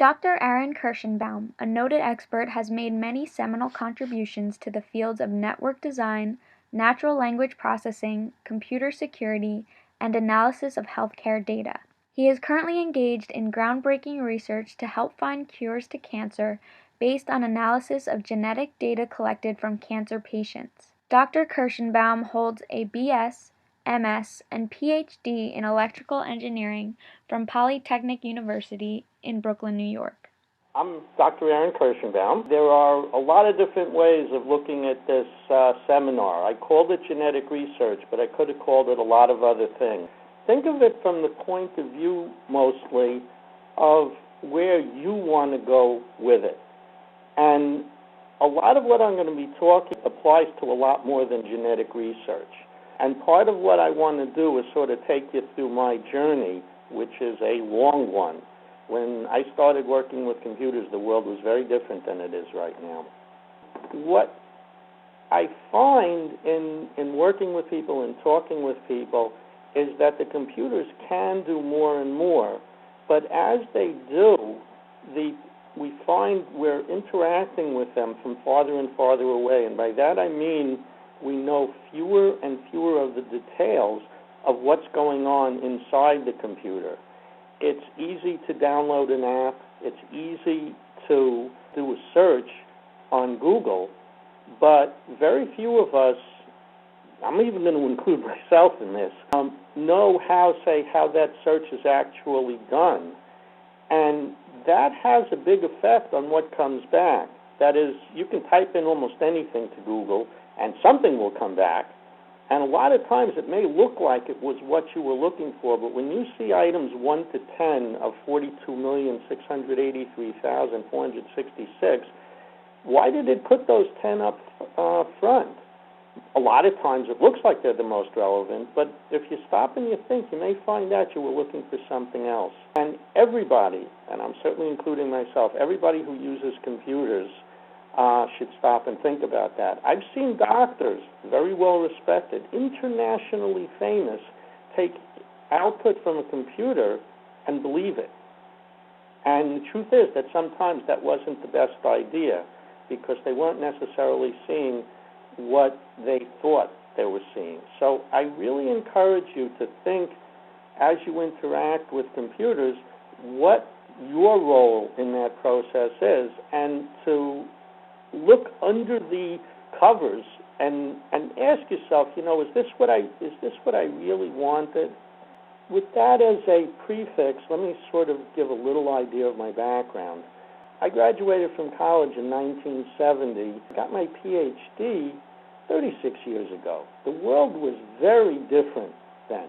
Dr. Aaron Kershenbaum, a noted expert, has made many seminal contributions to the fields of network design, natural language processing, computer security, and analysis of healthcare data. He is currently engaged in groundbreaking research to help find cures to cancer based on analysis of genetic data collected from cancer patients. Dr. Kershenbaum holds a BS, MS, and PhD in electrical engineering from Polytechnic University in Brooklyn, New York. I'm Dr. Aaron Kershenbaum. There are a lot of different ways of looking at this seminar. I called it genetic research, but I could have called it a lot of other things. Think of it from the point of view, mostly, of where you want to go with it. And a lot of what I'm going to be talking applies to a lot more than genetic research. And part of what I want to do is sort of take you through my journey, which is a long one. When I started working with computers, the world was very different than it is right now. What I find in working with people and talking with people is that the computers can do more and more, but as they do, we find we're interacting with them from farther and farther away, and by that I mean we know fewer and fewer of the details of what's going on inside the computer. It's easy to download an app. It's easy to do a search on Google, but very few of us, I'm even going to include myself in this, know how that search is actually done. And that has a big effect on what comes back. That is, you can type in almost anything to Google, and something will come back. And a lot of times it may look like it was what you were looking for, but when you see items 1 to 10 of 42,683,466, why did it put those 10 up front? A lot of times it looks like they're the most relevant, but if you stop and you think, you may find out you were looking for something else. And everybody, and I'm certainly including myself, everybody who uses computers should stop and think about that. I've seen doctors, very well respected, internationally famous, take output from a computer and believe it. And the truth is that sometimes that wasn't the best idea because they weren't necessarily seeing what they thought they were seeing. So I really encourage you to think, as you interact with computers, what your role in that process is, and to look under the covers and ask yourself, is this what I really wanted? With that as a prefix, let me sort of give a little idea of my background. I graduated from college in 1970, got my PhD 36 years ago. The world was very different then.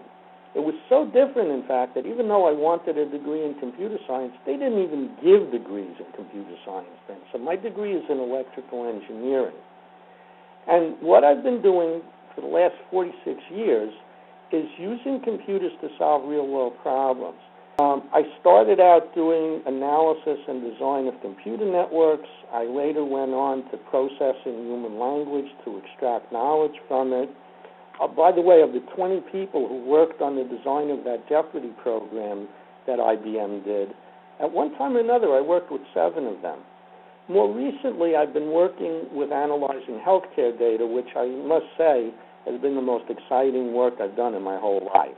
It was so different, in fact, that even though I wanted a degree in computer science, they didn't even give degrees in computer science then. So my degree is in electrical engineering. And what I've been doing for the last 46 years is using computers to solve real-world problems. I started out doing analysis and design of computer networks. I later went on to processing human language to extract knowledge from it. By the way, of the 20 people who worked on the design of that Jeopardy program that IBM did, at one time or another I worked with 7 of them. More recently, I've been working with analyzing healthcare data, which I must say has been the most exciting work I've done in my whole life.